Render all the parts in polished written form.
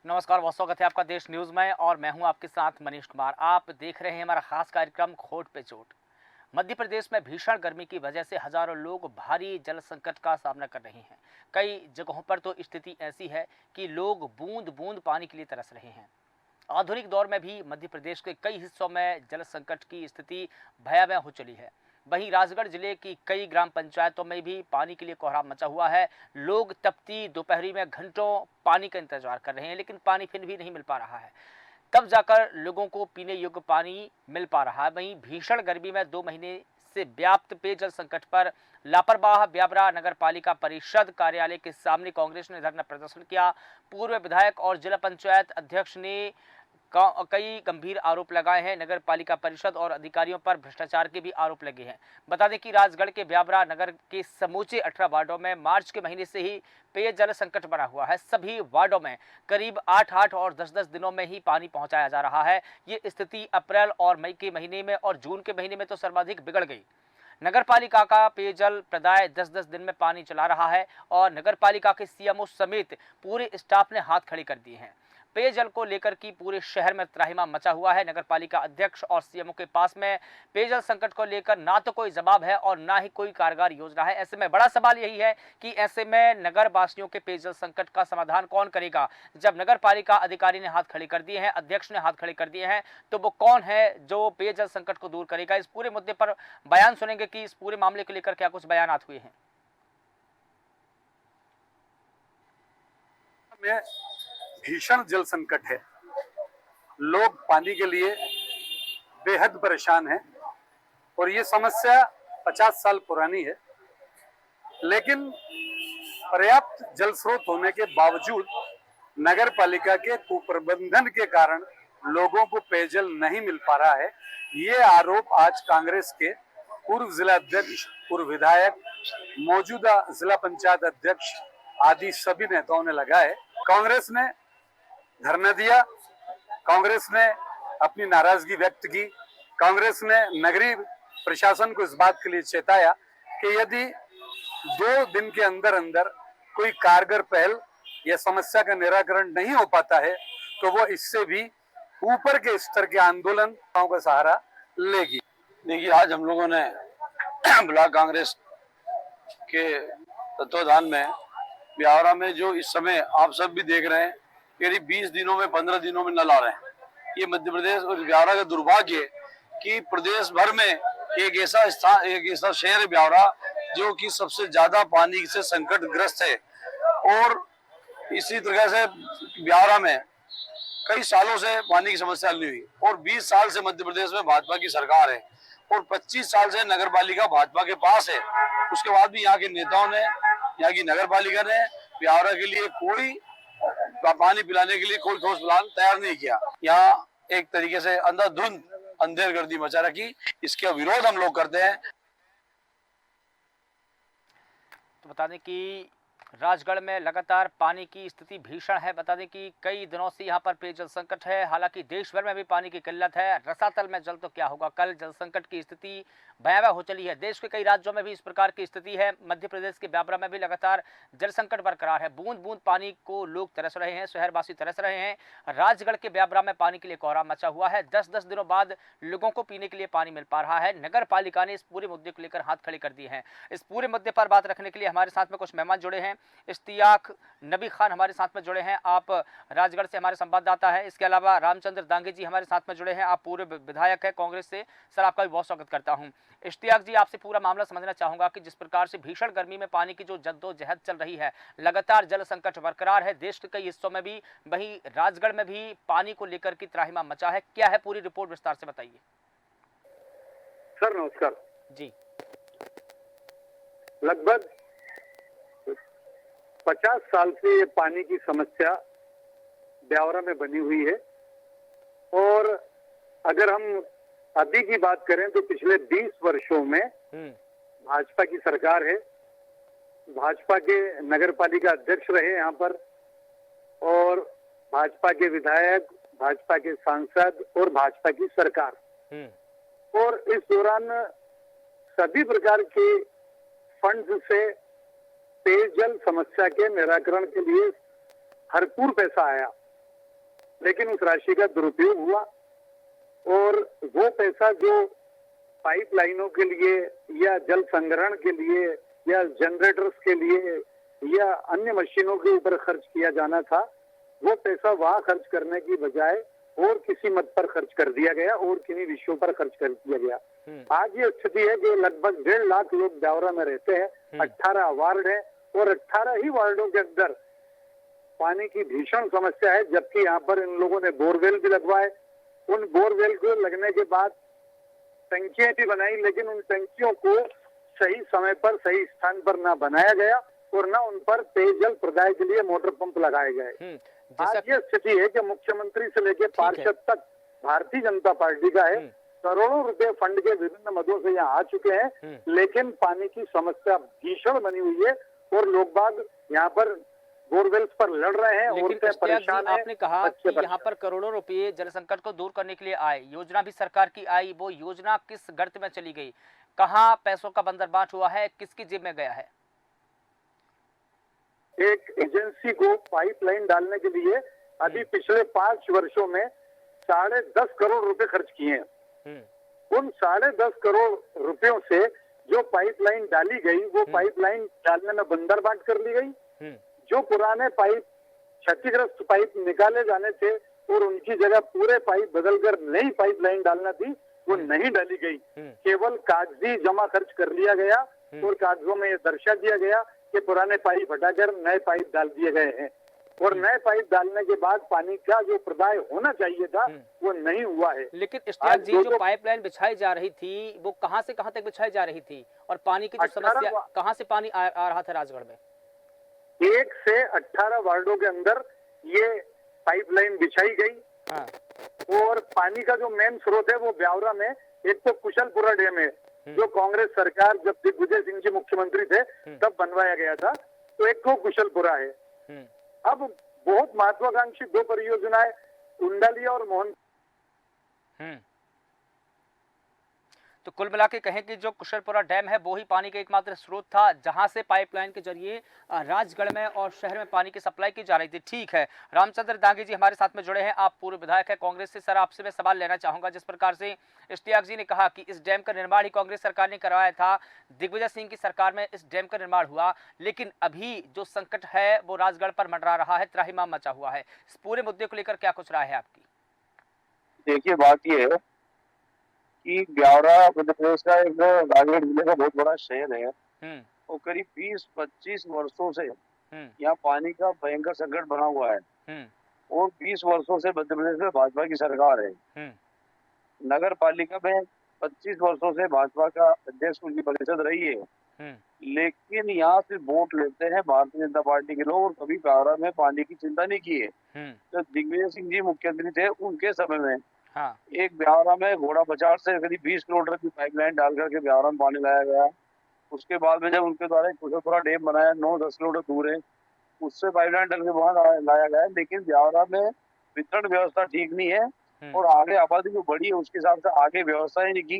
नमस्कार, बहुत स्वागत है आपका देश न्यूज़ में और मैं हूं आपके साथ मनीष कुमार। आप देख रहे हैं हमारा खास कार्यक्रम खोट पे चोट। मध्य प्रदेश में भीषण गर्मी की वजह से हजारों लोग भारी जल संकट का सामना कर रहे हैं। कई जगहों पर तो स्थिति ऐसी है कि लोग बूंद बूंद पानी के लिए तरस रहे हैं। आधुनिक दौर में भी मध्य प्रदेश के कई हिस्सों में जल संकट की स्थिति भयावह हो चली है। वहीं राजगढ़ जिले की कई ग्राम पंचायतों में भी पानी के लिए कोहराम मचा हुआ है। लोग तपती दोपहरी में घंटों पानी का इंतजार कर रहे हैं, लेकिन पानी फिर भी नहीं मिल पा रहा है। तब जाकर लोगों को पीने योग्य पानी मिल पा रहा है। वहीं भीषण गर्मी में 2 महीने से व्याप्त पेयजल संकट पर लापरवाह ब्यावरा नगर पालिका परिषद कार्यालय के सामने कांग्रेस ने धरना प्रदर्शन किया। पूर्व विधायक और जिला पंचायत अध्यक्ष ने कई गंभीर आरोप लगाए हैं। नगर पालिका परिषद और अधिकारियों पर भ्रष्टाचार के भी आरोप लगे हैं। बता दें कि राजगढ़ के ब्यावरा नगर के समूचे 18 वार्डों में मार्च के महीने से ही पेयजल संकट बना हुआ है। सभी वार्डों में करीब 8-8 और 10-10 दिनों में ही पानी पहुंचाया जा रहा है। ये स्थिति अप्रैल और मई के महीने में और जून के महीने में तो सर्वाधिक बिगड़ गई। नगर पालिका का पेयजल प्रदाय 10-10 दिन में पानी चला रहा है और नगर पालिका के सीएमओ समेत पूरे स्टाफ ने हाथ खड़े कर दिए हैं। पेयजल को लेकर की पूरे शहर में त्राहिमाम मचा हुआ है। नगर पालिका अध्यक्ष और सीएमओ के पास में पेयजल संकट को लेकर ना तो कोई जवाब है और ना ही कोई कारगर योजना है। ऐसे में बड़ा सवाल यही है कि ऐसे में नगर वासियों के पेयजल संकट का समाधान कौन करेगा। जब नगर पालिका अधिकारी ने हाथ खड़े कर दिए हैं, अध्यक्ष ने हाथ खड़े कर दिए हैं, तो वो कौन है जो पेयजल संकट को दूर करेगा। इस पूरे मुद्दे पर बयान सुनेंगे कि इस पूरे मामले को लेकर क्या कुछ बयानात हुए हैं। भीषण जल संकट है। लोग पानी के लिए बेहद परेशान हैं और ये समस्या 50 साल पुरानी है, लेकिन पर्याप्त जल स्रोत होने के बावजूद नगर पालिका के कुप्रबंधन के कारण लोगों को पेयजल नहीं मिल पा रहा है। ये आरोप आज कांग्रेस के पूर्व जिला अध्यक्ष, पूर्व विधायक, मौजूदा जिला पंचायत अध्यक्ष आदि सभी नेताओं ने लगाए। कांग्रेस ने धरना दिया, कांग्रेस ने अपनी नाराजगी व्यक्त की। कांग्रेस ने नगरीय प्रशासन को इस बात के लिए चेताया कि यदि 2 दिन के अंदर अंदर कोई कारगर पहल या समस्या का निराकरण नहीं हो पाता है तो वो इससे भी ऊपर के स्तर के आंदोलन का सहारा लेगी। देखिए, आज हम लोगों ने ब्लॉक कांग्रेस के तत्वाधान में ब्यावरा में जो इस समय आप सब भी देख रहे हैं, करीब 20 दिनों में 15 दिनों में नल आ रहे हैं। ये मध्य प्रदेश और ब्यावरा का दुर्भाग्य है कि प्रदेश भर में एक ऐसा शहर है ब्यावरा जो कि सबसे ज्यादा पानी से संकटग्रस्त है। और इसी तरह से ब्यावरा में कई सालों से पानी की समस्या हल नहीं हुई और 20 साल से मध्य प्रदेश में भाजपा की सरकार है और 25 साल से नगर पालिका भाजपा के पास है। उसके बाद भी यहाँ के नेताओं ने, यहाँ की नगर पालिका ने ब्यावरा के लिए कोई पानी पिलाने के लिए कोई ठोस प्लान तैयार नहीं किया। यहाँ एक तरीके से अंधाधुंध अंधेरगर्दी मचा रखी। इसका विरोध हम लोग करते हैं। तो बता दें कि राजगढ़ में लगातार पानी की स्थिति भीषण है। बता दें कि कई दिनों से यहाँ पर पेयजल संकट है। हालांकि देश भर में भी पानी की किल्लत है। रसातल में जल तो क्या होगा। कल जल संकट की स्थिति भयावह हो चली है। देश के कई राज्यों में भी इस प्रकार की स्थिति है। मध्य प्रदेश के ब्यावरा में भी लगातार जल संकट बरकरार है। बूंद बूंद पानी को लोग तरस रहे हैं, शहरवासी तरस रहे हैं। राजगढ़ के ब्यावरा में पानी के लिए कोहराम मचा हुआ है। 10-10 दिनों बाद लोगों को पीने के लिए पानी मिल पा रहा है। नगर पालिका ने इस पूरे मुद्दे को लेकर हाथ खड़े कर दिए हैं। इस पूरे मुद्दे पर बात रखने के लिए हमारे साथ में कुछ मेहमान जुड़े हैं। इश्तियाक नबी खान हमारे साथ में जुड़े हैं, आप राजगढ़ से हमारे संवाददाता है। इसके अलावा रामचंद्र दांगे जी हमारे साथ में जुड़े हैं, आप पूर्व विधायक है कांग्रेस से। सर, आपका भी बहुत स्वागत करता हूं। इश्तियाक जी, आपसे पूरा मामला समझना चाहूंगा कि जिस प्रकार से भीषण गर्मी में पानी की जो जद्दोजहद चल रही है, लगातार जल संकट बरकरार है देश के कई हिस्सों में भी, वहीं राजगढ़ में भी पानी को लेकर की त्राहिमाम मचा है। क्या है पूरी रिपोर्ट, विस्तार से बताइए। सर नमस्कार जी। लगभग 50 साल से ये पानी की समस्या ब्यावरा में बनी हुई है और अगर हम अभी की बात करें तो पिछले 20 वर्षों में भाजपा की सरकार है। भाजपा के नगर पालिका अध्यक्ष रहे यहाँ पर और भाजपा के विधायक, भाजपा के सांसद और भाजपा की सरकार। और इस दौरान सभी प्रकार के फंड्स से पेयजल समस्या के निराकरण के लिए भरपूर पैसा आया लेकिन उस राशि का दुरुपयोग हुआ और वो पैसा जो पाइपलाइनों के लिए या जल संग्रहण के लिए या जनरेटर्स के लिए या अन्य मशीनों के ऊपर खर्च किया जाना था, वो पैसा वहां खर्च करने की बजाय और किसी मद पर खर्च कर दिया गया और किन्हीं विषयों पर खर्च कर दिया गया। आज ये स्थिति है कि लगभग 1.5 लाख लोग ब्यावरा में रहते हैं, 18 वार्ड है और 18 ही वार्डों के अंदर पानी की भीषण समस्या है, जबकि यहाँ पर इन लोगों ने बोरवेल भी लगवाए। उन बोरवेल को लगने के बाद टंकियां भी बनाई, लेकिन उन टंकियों को सही समय पर सही स्थान पर ना बनाया गया और ना उन पर पेयजल प्रदाय के लिए मोटर पंप लगाए गए। आज ये स्थिति है कि मुख्यमंत्री से लेकर पार्षद तक भारतीय जनता पार्टी का है। करोड़ों रुपए फंड के विभिन्न मदों से यहाँ आ चुके हैं, लेकिन पानी की समस्या भीषण बनी हुई है और लोग बाग यहाँ पर बोरवेल्स पर लड़ रहे हैं। लेकिन परेशान है। आपने कहा कि यहाँ पर करोड़ों रुपए जल संकट को दूर करने के लिए आए, योजना भी सरकार की आई, वो योजना किस गर्त में चली गई, कहाँ पैसों का बंदरबाट हुआ है, किसकी जेब में गया है? एक एजेंसी को पाइपलाइन डालने के लिए अभी पिछले 5 वर्षों में 10.5 करोड़ रुपए खर्च किए हैं। उन 10.5 करोड़ रुपयों से जो पाइपलाइन डाली गई, वो पाइपलाइन डालने में बंदरबाट कर ली गई। जो पुराने पाइप, क्षतिग्रस्त पाइप निकाले जाने थे और उनकी जगह पूरे पाइप बदलकर नई पाइपलाइन डालना थी, वो नहीं डाली गई। केवल कागजी जमा खर्च कर लिया गया और कागजों में ये दर्शा दिया गया कि पुराने पाइप हटाकर नए पाइप डाल दिए गए हैं और नए पाइप डालने के बाद पानी का जो प्रदाय होना चाहिए था वो नहीं हुआ है। लेकिन इश्तियाक जी, जो पाइपलाइन बिछाई जा रही थी वो कहां से कहां तक बिछाई जा रही थी और पानी की जो समस्या, कहां से पानी आ रहा था राजगढ़ में? 1 से 18 वार्डों के अंदर ये पाइपलाइन बिछाई गई और पानी का जो मेन स्रोत है वो ब्यावरा में एक तो कुशलपुरा डैम है, जो कांग्रेस सरकार जब दिग्विजय सिंह जी मुख्यमंत्री थे तब बनवाया गया था, तो एक तो कुशलपुरा है। अब बहुत महत्वाकांक्षी 2 परियोजनाएं उंडालिया और मोहन। तो कुल मिला के कहें कि जो कुशलपुरा डैम है वो ही पानी का एकमात्र स्रोत था, जहां से पाइपलाइन के जरिए राजगढ़ में और शहर में पानी की सप्लाई की जा रही थी। ठीक है, रामचंद्र दांगी जी हमारे साथ में जुड़े हैं, आप पूर्व विधायक है कांग्रेस से। सर, आपसे मैं सवाल लेना चाहूंगा, जिस प्रकार से इश्तियाक जी ने कहा कि इस डैम का निर्माण ही कांग्रेस सरकार ने करवाया था, दिग्विजय सिंह की सरकार में इस डैम का निर्माण हुआ, लेकिन अभी जो संकट है वो राजगढ़ पर मंडरा रहा है, त्राहिमाम मचा हुआ है। इस पूरे मुद्दे को लेकर क्या कुछ राय है आपकी? देखिए, बात यह है कि ब्यावरा मध्य प्रदेश का एक राजगढ़ जिले का बहुत बड़ा शहर है और करीब 20-25 वर्षों से यहाँ पानी का भयंकर संकट बना हुआ है और 20 वर्षों से मध्य प्रदेश में भाजपा की सरकार है। नगर पालिका में 25 वर्षों से भाजपा का अध्यक्ष उनकी परिषद रही है, लेकिन यहाँ से वोट लेते हैं भारतीय जनता पार्टी के लोग और कभी ब्यावरा में पानी की चिंता नहीं की है। तो दिग्विजय सिंह जी मुख्यमंत्री थे, उनके समय में एक ब्यावरा में घोड़ा बचार से करीब 20 किलोमीटर की पाइपलाइन डाल करके ब्यावरा में पानी लाया गया। उसके बाद में जब उनके द्वारा कुशलपुरा डैम बनाया 9-10 किलोमीटर दूर है, उससे पाइपलाइन डाल के वहां लाया गया, लेकिन ब्यावरा में वितरण व्यवस्था ठीक नहीं है और आगे आबादी जो बढ़ी है उसके हिसाब से आगे व्यवस्था ही नहीं की।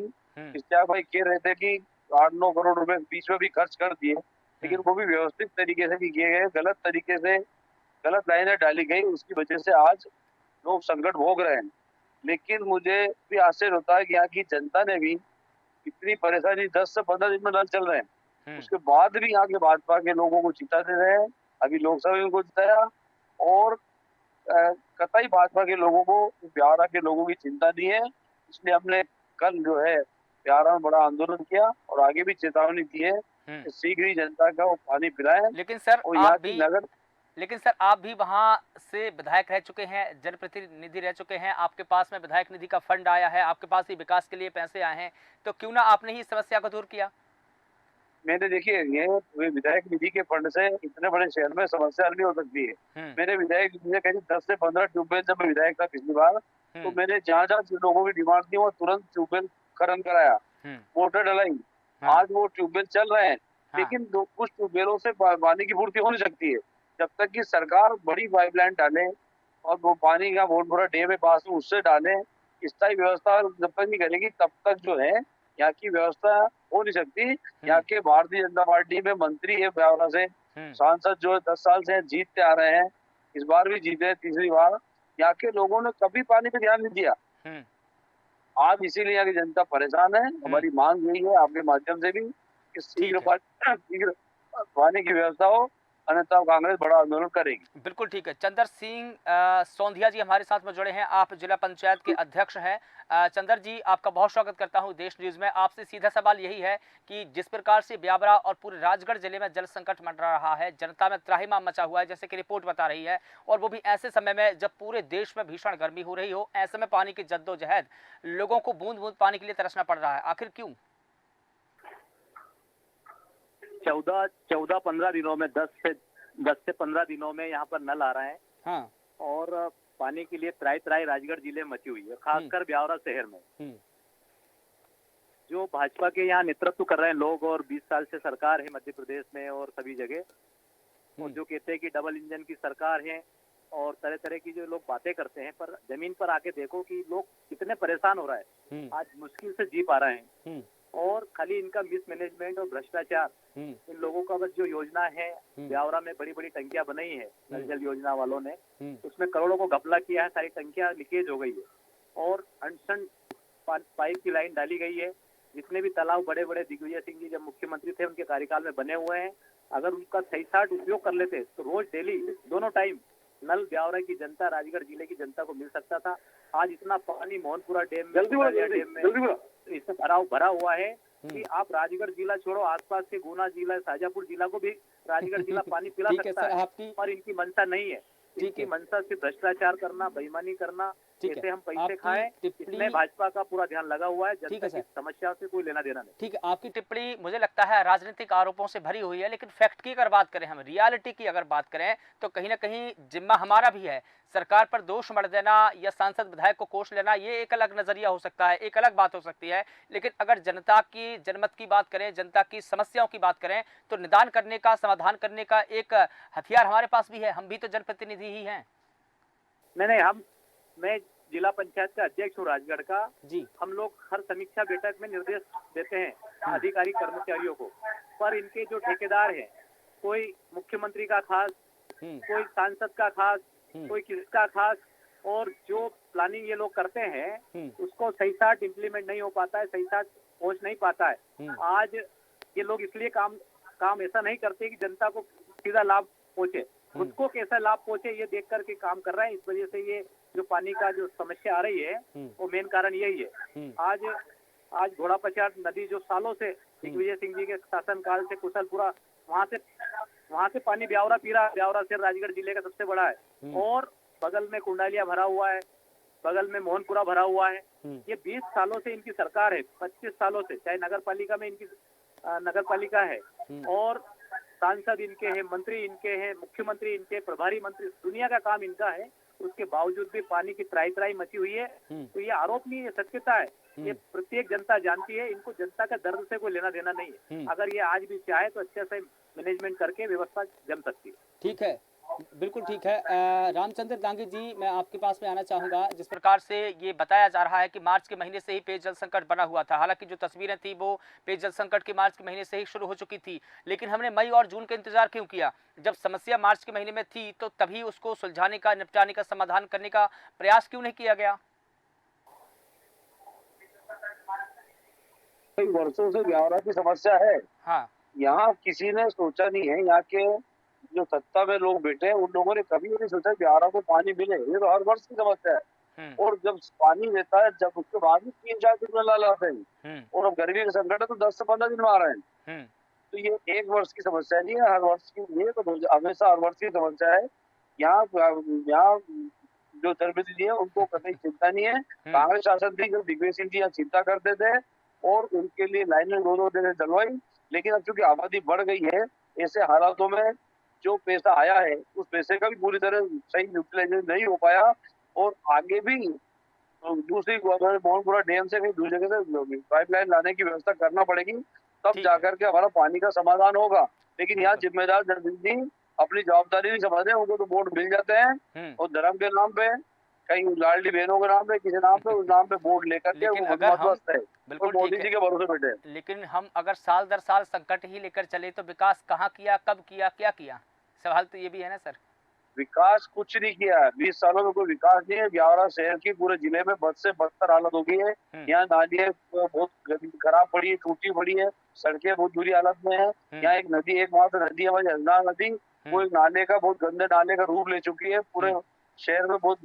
इश्तियाक भाई कह रहे थे कि 8-9 करोड़ रुपए बीच में भी खर्च कर दिए, लेकिन वो भी व्यवस्थित तरीके से भी किए गए, गलत तरीके से गलत लाइनें डाली गई, उसकी वजह से आज लोग संकट भोग रहे हैं। लेकिन मुझे भी आश्चर्य होता है कि यहाँ की जनता ने भी इतनी परेशानी 10 से 15 दिन में नल चल रहे हैं, उसके बाद भी यहाँ के भाजपा के लोगों को जिता दे रहे हैं। अभी लोकसभा में उनको जिताया और कतई भाजपा के लोगों को, ब्यावरा के लोगों की चिंता नहीं है, इसलिए हमने कल जो है ब्यावरा में बड़ा आंदोलन किया और आगे भी चेतावनी दी है कि शीघ्र ही जनता का वो पानी पिलाएं। लेकिन सर, और यहाँ की नगर आप भी वहां से विधायक रह चुके हैं, जनप्रतिनिधि रह चुके हैं, आपके पास में विधायक निधि का फंड आया है, आपके पास ही विकास के लिए पैसे आए हैं, तो क्यों ना आपने ही समस्या को दूर किया? मैंने देखिए, ये विधायक निधि के फंड से इतने बड़े शहर में समस्या हल नहीं हो सकती है। मैंने विधायक निधि से करीब 10 से 15 ट्यूबवेल, जब मैं विधायक था पिछली बार, तो मैंने जहाँ लोगों की डिमांड थी वो तुरंत ट्यूबवेल खनन कराया, मोटर डलाई। आज वो ट्यूबवेल चल रहे हैं, लेकिन कुछ ट्यूबवेलों से पानी की पूर्ति हो नहीं सकती है। जब तक कि सरकार बड़ी पाइपलाइन डाले और वो पानी का बहुत बड़ा डैम है पास में, उससे डाले, स्थायी व्यवस्था जब तक नहीं करेगी तब तक जो है यहाँ की व्यवस्था हो नहीं सकती। यहाँ के भारतीय जनता पार्टी में मंत्री है ब्यावरा से, सांसद जो है 10 साल से जीतते आ रहे हैं, इस बार भी जीते, तीसरी बार, यहाँ के लोगों ने कभी पानी पे ध्यान नहीं दिया। हम्म आज इसीलिए यहाँ की जनता परेशान है। हमारी मांग यही है आपके माध्यम से भी कि ठीक है, शीघ्र पानी की व्यवस्था हो, अन्यथा कांग्रेस बड़ा आंदोलन करेगी। बिल्कुल ठीक है। चंदर सिंह सोंधिया जी हमारे साथ में जुड़े हैं, आप जिला पंचायत के अध्यक्ष हैं। चंदर जी, आपका बहुत स्वागत करता हूं देश न्यूज में। आपसे सीधा सवाल यही है कि जिस प्रकार से ब्यावरा और पूरे राजगढ़ जिले में जल संकट मंडरा रहा है, जनता में त्राहिमाम मचा हुआ है जैसे कि रिपोर्ट बता रही है, और वो भी ऐसे समय में जब पूरे देश में भीषण गर्मी हो रही हो, ऐसे में पानी की जद्दोजहद, लोगों को बूंद बूंद पानी के लिए तरसना पड़ रहा है, आखिर क्यों? 14-15 दिनों में 10 से 15 दिनों में यहाँ पर नल आ रहे हैं। हाँ। और पानी के लिए त्राई त्राई राजगढ़ जिले में मची हुई है, खासकर ब्यावरा शहर में। जो भाजपा के यहाँ नेतृत्व कर रहे हैं लोग, और 20 साल से सरकार है मध्य प्रदेश में और सभी जगह, और जो कहते हैं कि डबल इंजन की सरकार है और तरह तरह की जो लोग बातें करते हैं, पर जमीन पर आके देखो कि लोग कितने परेशान हो रहे हैं। आज मुश्किल से जी पा रहे हैं, और खाली इनका मिसमैनेजमेंट और भ्रष्टाचार, इन लोगों का बस जो योजना है, ब्यावरा में बड़ी बड़ी टंकियां बनाई है नल जल योजना वालों ने, उसमें करोड़ों को घपला किया है, सारी टंकियां लीकेज हो गई है, और अनशन पाइप की लाइन डाली गई है। जितने भी तालाब बड़े बड़े दिग्विजय सिंह जी जब मुख्यमंत्री थे उनके कार्यकाल में बने हुए हैं, अगर उनका सही साठ उपयोग कर लेते तो रोज डेली दोनों टाइम नल ब्यावरा की जनता, राजगढ़ जिले की जनता को मिल सकता था। आज इतना पानी मोहनपुरा डैम में इसमें भरा हुआ है कि आप राजगढ़ जिला छोड़ो, आसपास के गुना जिला, शाजापुर जिला को भी राजगढ़ जिला पानी पिला सकता है, पर इनकी मंशा नहीं है। इनकी मंशा से भ्रष्टाचार करना, बेईमानी करना, जैसे हम पैसे खाएं, इसमें भाजपा का पूरा ध्यान लगा हुआ है। जनता की समस्याओं से कोई लेना देना नहीं। ठीक है, आपकी टिप्पणी मुझे लगता है राजनीतिक आरोपों से भरी हुई है, लेकिन फैक्ट की अगर बात करें, हम रियलिटी की अगर बात करें, तो कहीं ना कहीं जिम्मा हमारा भी है। सरकार पर दोष मढ़ देना या सांसद विधायक को कोष लेना, ये एक अलग नजरिया हो सकता है, एक अलग बात हो सकती है, लेकिन अगर जनता की जनमत की बात करें, जनता की समस्याओं की बात करें, तो निदान करने का, समाधान करने का एक हथियार हमारे पास भी है। हम भी तो जनप्रतिनिधि ही हैं। नहीं, मैं जिला पंचायत का अध्यक्ष हूँ राजगढ़ का जी। हम लोग हर समीक्षा बैठक में निर्देश देते हैं अधिकारी कर्मचारियों को, पर इनके जो ठेकेदार हैं, कोई मुख्यमंत्री का खास, कोई सांसद का खास, कोई किसका खास, और जो प्लानिंग ये लोग करते हैं उसको सही साथ इम्प्लीमेंट नहीं हो पाता है, सही साथ पहुंच नहीं पाता है। आज ये लोग इसलिए काम ऐसा नहीं करते कि जनता को सीधा लाभ पहुंचे, खुद को कैसा लाभ पहुंचे ये देख करके काम कर रहे हैं। इस वजह से ये जो पानी का जो समस्या आ रही है वो मेन कारण यही है। आज घोड़ा पचार नदी जो सालों से दिग्विजय सिंह जी के शासनकाल से कुशलपुरा, वहां से पानी ब्यावरा पी रहा है। ब्यावरा से राजगढ़ जिले का सबसे बड़ा है, और बगल में कुंडालिया भरा हुआ है, बगल में मोहनपुरा भरा हुआ है। ये 20 सालों से इनकी सरकार है, 25 सालों से, चाहे नगर पालिका में इनकी नगर पालिका है, और सांसद इनके हैं, मंत्री इनके हैं, मुख्यमंत्री इनके, प्रभारी मंत्री, दुनिया का काम इनका है, उसके बावजूद भी पानी की त्राई त्राई मची हुई है। तो ये आरोप नहीं है, सत्यता है। ये प्रत्येक जनता जानती है, इनको जनता का दर्द से कोई लेना देना नहीं है। अगर ये आज भी चाहे तो अच्छे से मैनेजमेंट करके व्यवस्था जम सकती है। ठीक है, बिल्कुल ठीक है। रामचंद्र दांगी जी, मैं आपके पास में आना चाहूँगा। जिस प्रकार से ये बताया जा रहा है कि मार्च के महीने से ही पेयजल संकट बना हुआ था, हालांकि जो तस्वीरें थी वो पेयजल संकट के मार्च के महीने से ही शुरू हो चुकी थी, लेकिन हमने मई और जून का इंतजार क्यों किया? जब समस्या मार्च के महीने में थी तो तभी उसको सुलझाने का, निपटाने का, समाधान करने का प्रयास क्यों नहीं किया गया? वर्षों से ब्यावरा की समस्या है। हाँ, यहाँ किसी ने सोचा नहीं है, यहाँ के जो सत्ता में लोग बैठे हैं उन लोगों ने कभी नहीं सोचा ब्यावरा को पानी मिले। ये तो हर वर्ष की समस्या है। और जब पानी देता है, जब उसके बाद भी 3-4 दिन में लाल आते हैं, और अब गर्मी का संकट है तो 10 से 15 दिन में आ रहे हैं। तो ये एक वर्ष की समस्या नहीं है, हर वर्ष की, ये तो हमेशा हर वर्ष की समस्या है। यहाँ जो जनप्रतिनिधि है उनको कभी चिंता नहीं है। कांग्रेस शासन थी जब दिग्विजय सिंह जी यहाँ चिंता करते थे और उनके लिए लाइनें 2-2 दिन चलवाई, लेकिन अब चूंकि आबादी बढ़ गई है, ऐसे हालातों में जो पैसा आया है उस पैसे का भी पूरी तरह सही यूटिलाइजेशन नहीं हो पाया, और आगे भी दूसरी मोहनपुरा डैम से कहीं दूसरी जगह से पाइपलाइन लाने की व्यवस्था करना पड़ेगी, तब जाकर के हमारा पानी का समाधान होगा। लेकिन यहाँ जिम्मेदार जनप्रतिनिधि अपनी जवाबदारी नहीं समझते, उनको तो वोट मिल जाते हैं और धर्म के नाम पे, कहीं लाडली बहनों के नाम पे, किसी नाम पे, उस नाम पे वोट लेकर के मोदी जी के भरोसे बैठे। लेकिन हम अगर साल दर साल संकट ही लेकर चले तो विकास कहाँ किया, कब किया, क्या किया? सवाल तो ये भी है ना सर। विकास कुछ नहीं किया है। 20 सालों में कोई विकास नहीं है। ब्यावरा शहर की पूरे जिले में बद से बदतर हालत हो गई है। यहाँ नालियाँ बहुत खराब पड़ी है, टूटी पड़ी है, सड़कें बहुत बुरी हालत में है। यहाँ एक नदी, एकमात्र नदी है हमारी यमुना नदी, वो एक नाले का, बहुत गंदे नाले का रूप ले चुकी है। पूरे शहर में बहुत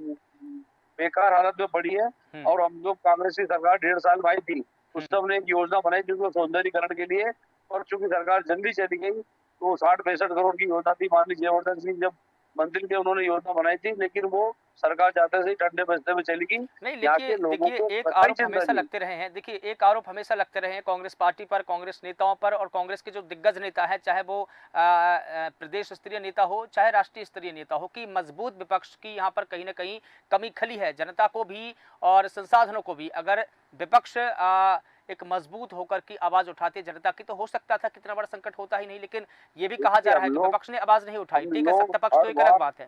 बेकार हालत में पड़ी है। और हम लोग कांग्रेस की सरकार 1.5 साल में आई थी, उस समय ने एक योजना बनाई जिसको सौंदर्यीकरण के लिए, और चूंकि सरकार जल्दी चली गई तो 60-65 करोड़ की योजना थी। माननीय जयवर्धन सिंह जब मंत्री थे उन्होंने योजना बनाई थी, लेकिन वो सरकार चाहते से ठंडे बस्ते में चली गई। नहीं, देखिए एक आरोप हमेशा लगते रहे हैं। देखिए एक आरोप हमेशा लगते रहे हैं कांग्रेस पार्टी पर, कांग्रेस नेताओं पर, और कांग्रेस के जो दिग्गज नेता है, चाहे वो प्रदेश स्तरीय नेता हो चाहे राष्ट्रीय स्तरीय नेता हो, कि मजबूत विपक्ष की यहाँ पर कहीं ना कहीं कमी खली है। जनता को भी और संसाधनों को भी अगर विपक्ष एक मजबूत होकर की आवाज उठाती जनता की, तो हो सकता था कितना बड़ा संकट होता ही नहीं। लेकिन ये भी कहा जा रहा है कि विपक्ष ने आवाज नहीं उठाई। ठीक है, सत्ता पक्ष तो एक अलग बात है।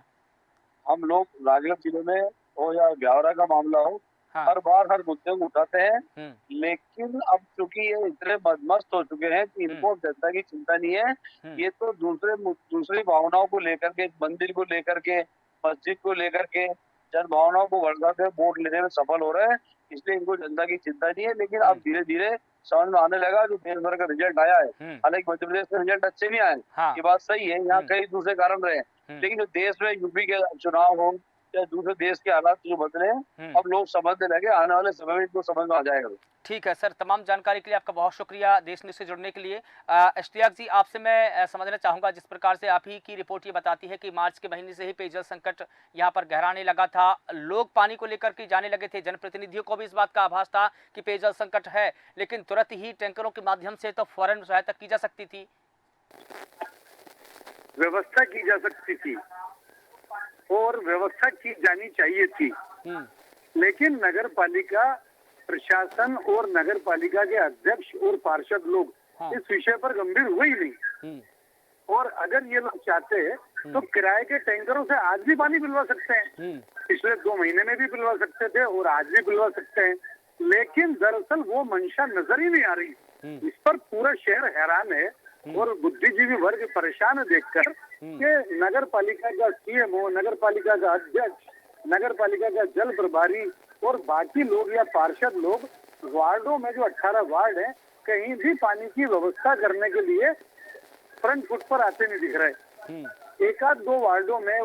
हम लोग राजगढ़ जिले में हो या ब्यावरा का मामला हो, हर बार हर मुद्दे को उठाते हैं, लेकिन अब चूंकि ये इतने मस्त हो चुके हैं कि इनको जनता की चिंता नहीं है। ये तो दूसरी भावनाओं को लेकर के, मंदिर को लेकर के, मस्जिद को लेकर के, जन भावनाओं को भड़का के वोट लेने में सफल हो रहे हैं, इसलिए इनको जनता की चिंता नहीं है। लेकिन अब धीरे धीरे समझ में आने लगा जो देश भर का रिजल्ट आया है। हालांकि मध्य प्रदेश में रिजल्ट अच्छे नहीं आए, ये बात सही है, यहाँ कई दूसरे कारण रहे, लेकिन जो देश में यूपी के चुनाव हो या दूसरे देश के हालात जो बदले, अब लोग समझने लगे, आने वाले समय में इनको समझ में आ जाएगा। ठीक है सर, तमाम जानकारी के लिए आपका बहुत शुक्रिया देश न्यूज़ से जुड़ने के लिए। इश्तियाक जी, आपसे मैं समझना चाहूँगा, जिस प्रकार से आप ही की रिपोर्ट ये बताती है कि मार्च के महीने से ही पेयजल संकट यहाँ पर गहराने लगा था, लोग पानी को लेकर के जाने लगे थे, जनप्रतिनिधियों को भी इस बात का आभास था कि पेयजल संकट है, लेकिन तुरंत ही टैंकरों के माध्यम से तो फौरन सहायता की जा सकती थी, व्यवस्था की जा सकती थी और व्यवस्था की जानी चाहिए थी। लेकिन नगर पालिका प्रशासन और नगर पालिका के अध्यक्ष और पार्षद लोग इस विषय पर गंभीर हुए ही नहीं। और अगर ये लोग चाहते तो किराए के टैंकरों से आज भी पानी पिलवा सकते हैं, पिछले 2 महीने में भी पिलवा सकते थे और आज भी पिलवा सकते हैं। लेकिन दरअसल वो मंशा नजर ही नहीं आ रही। इस पर पूरा शहर हैरान है और बुद्धिजीवी वर्ग परेशान है देखकर कि नगर पालिका का सीएमओ, नगर पालिका का अध्यक्ष, नगर पालिका का जल प्रभारी और बाकी लोग या पार्षद लोग वार्डों में, जो 18 वार्ड हैं, कहीं भी पानी की व्यवस्था करने के लिए फ्रंट फुट पर आते नहीं दिख रहे। एक आध 2 वार्डों में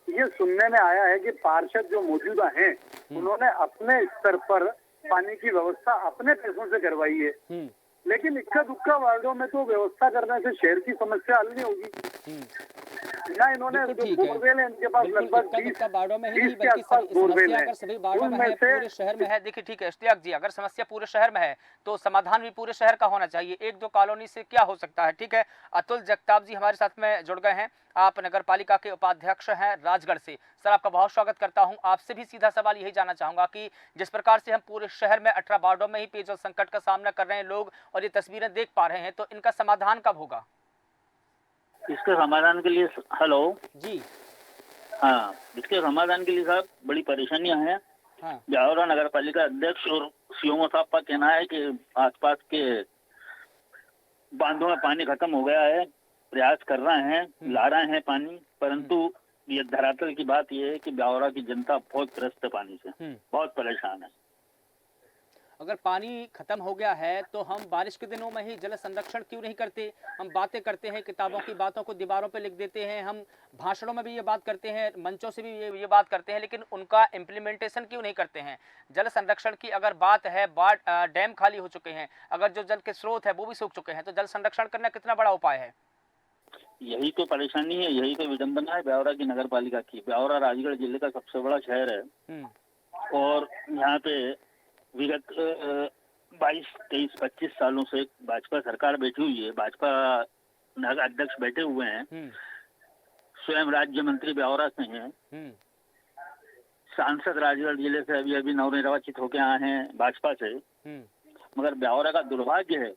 ये सुनने में आया है कि पार्षद जो मौजूदा हैं उन्होंने अपने स्तर पर पानी की व्यवस्था अपने पैसों से करवाई है। लेकिन इक्का दुक्का वार्डों में तो व्यवस्था करने से शहर की समस्या हल नहीं होगी ना। इन्होंने जो बोरवेल है इनके पास लगभग 20 के आसपास बोरवेल है, उनमें से पूरे शहर में है। देखिए ठीक है इश्तियाक जी, अगर समस्या पूरे शहर में है तो समाधान भी पूरे शहर का होना चाहिए, 1-2 कॉलोनी से क्या हो सकता है। ठीक है, अतुल जगताप जी हमारे साथ में जुड़ गए हैं, आप नगर पालिका के उपाध्यक्ष हैं राजगढ़ से। सर आपका बहुत स्वागत करता हूं। आपसे भी सीधा सवाल यही जानना चाहूंगा कि जिस प्रकार से हम पूरे शहर में 18 वार्डों में ही पेयजल संकट का सामना कर रहे हैं लोग, और ये तस्वीरें देख पा रहे हैं, तो इनका समाधान कब होगा? इसके समाधान के लिए हेलो जी, हाँ, इसके समाधान के लिए साहब बड़ी परेशानियां हैं। ब्यावरा नगर पालिका अध्यक्ष और सीएमओ साहब का कहना है कि आसपास के बांधों में पानी खत्म हो गया है, प्रयास कर रहे हैं, ला रहे हैं पानी, परंतु ये धरातल की बात यह है कि ब्यावरा की जनता बहुत त्रस्त है पानी से, बहुत परेशान है। अगर पानी खत्म हो गया है तो हम बारिश के दिनों में ही जल संरक्षण क्यों नहीं करते? हम बातें करते हैं, किताबों की बातों को दीवारों पे लिख देते हैं, हम भाषणों में भी ये बात करते हैं, मंचों से भी ये बात करते हैं, लेकिन उनका इम्प्लीमेंटेशन क्यों नहीं करते हैं? जल संरक्षण की अगर बात है, डैम खाली हो चुके हैं, अगर जो जल के स्रोत है वो भी सूख चुके हैं, तो जल संरक्षण करना कितना बड़ा उपाय है? यही तो परेशानी है, यही तो विडंबना है ब्यावरा की नगर पालिका की। ब्यावरा राजगढ़ जिले का सबसे बड़ा शहर है और यहाँ पे विगत 22, 23, 25 सालों से भाजपा सरकार बैठी हुई है, भाजपा नगर अध्यक्ष बैठे हुए हैं, स्वयं राज्य मंत्री ब्यावरा से हैं, सांसद राजगढ़ जिले से अभी अभी नवनिर्वाचित होके आए हैं भाजपा से। मगर ब्यावरा का दुर्भाग्य है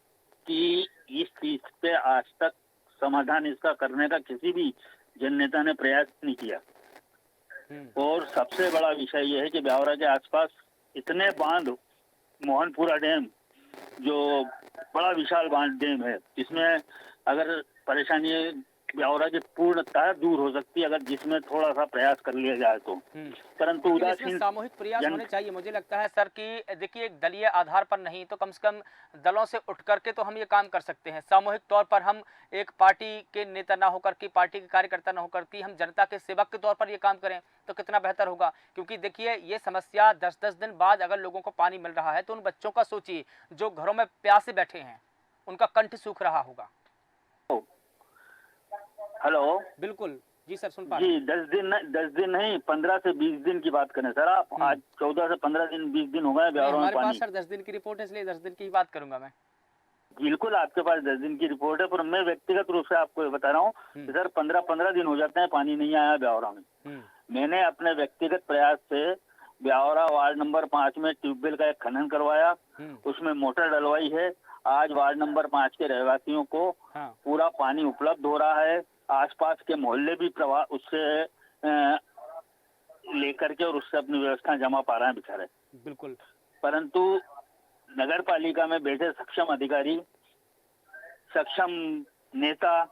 कि इस चीज पे आज तक समाधान इसका करने का किसी भी जननेता ने प्रयास नहीं किया। और सबसे बड़ा विषय यह है कि ब्यावरा के आसपास इतने बांध, मोहनपुरा डैम जो बड़ा विशाल बांध डैम है, इसमें अगर परेशानी ब्यावरा की पूर्णतः दूर हो सकती है अगर जिसमें थोड़ा सा प्रयास कर लिया जाए तो। परंतु लेकिन इसमें उदासीन सामूहिक प्रयास होने चाहिए, मुझे लगता है सर कि देखिए एक दलीय आधार पर नहीं तो कम से कम दलों से उठ करके तो हम ये काम कर सकते हैं। सामूहिक तौर पर हम एक पार्टी के नेता ना होकर के, पार्टी के कार्यकर्ता ना होकर के, हम जनता के सेवक के तौर पर ये काम करें तो कितना बेहतर होगा। क्योंकि देखिए ये समस्या 10-10 दिन बाद अगर लोगों को पानी मिल रहा है तो उन बच्चों का सोचिए जो घरों में प्यासे बैठे हैं, उनका कंठ सूख रहा होगा। हेलो, बिल्कुल जी सर, सुन पा रहे जी। 10 दिन नहीं, 15 से 20 दिन की बात करें सर आप। आज 14 से 15 दिन 20 दिन हो गए ब्यावरा में हमारे पानी। पास सर 10 दिन की रिपोर्ट है, इसलिए 10 दिन की ही बात करूंगा मैं। बिल्कुल आपके पास 10 दिन की रिपोर्ट है, पर मैं व्यक्तिगत रूप से आपको बता रहा हूँ कि सर 15-15 दिन हो जाते हैं पानी नहीं आया ब्यावरा में। मैंने अपने व्यक्तिगत प्रयास से ब्यावरा वार्ड नंबर 5 में ट्यूबवेल का एक खनन करवाया, उसमें मोटर डलवाई है। आज वार्ड नंबर 5 के रहवासियों को पूरा पानी उपलब्ध हो रहा है। आसपास के मोहल्ले भी प्रवाह उससे लेकर के और उससे अपनी व्यवस्था जमा पा रहे हैं बेचारे। बिल्कुल। परंतु नगर पालिका में बैठे सक्षम अधिकारी, सक्षम नेता,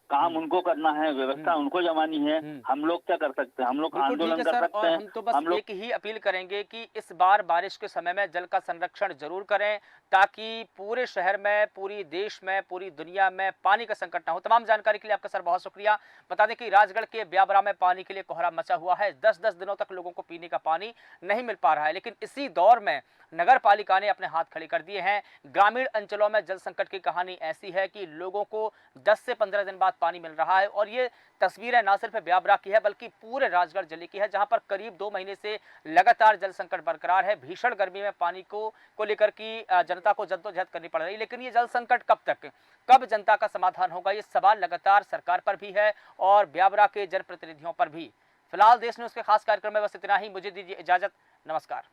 काम उनको करना है, व्यवस्था उनको जमानी है। हम लोग क्या कर सकते हैं? हम लोग आंदोलन कर सकते हैं। हम तो बस एक ही अपील करेंगे कि इस बार बारिश के समय में जल का संरक्षण जरूर करें ताकि पूरे शहर में, पूरी देश में, पूरी दुनिया में पानी का संकट ना हो। तमाम जानकारी के लिए आपका सर बहुत शुक्रिया। बता दें कि राजगढ़ के ब्यावरा में पानी के लिए कोहरा मचा हुआ है। 10-10 दिनों तक लोगों को पीने का पानी नहीं मिल पा रहा है, लेकिन इसी दौर में नगर पालिका ने अपने हाथ खड़े कर दिए हैं। ग्रामीण अंचलों में जल संकट की कहानी ऐसी है कि लोगों को 10 से 15 दिन बाद पानी मिल रहा है और ये तस्वीरें ना सिर्फ ब्यावरा की है बल्कि पूरे राजगढ़ जिले की है, जहां पर करीब 2 महीने से लगातार जल संकट बरकरार है। भीषण गर्मी में पानी को लेकर की जनता को जद्दोजहद करनी पड़ रही है, लेकिन ये जल संकट कब तक, कब जनता का समाधान होगा, ये सवाल लगातार सरकार पर भी है और ब्यावरा के जनप्रतिनिधियों पर भी। फिलहाल देश न्यूज़ के खास कार्यक्रम में बस इतना ही। मुझे दीजिए इजाजत। नमस्कार।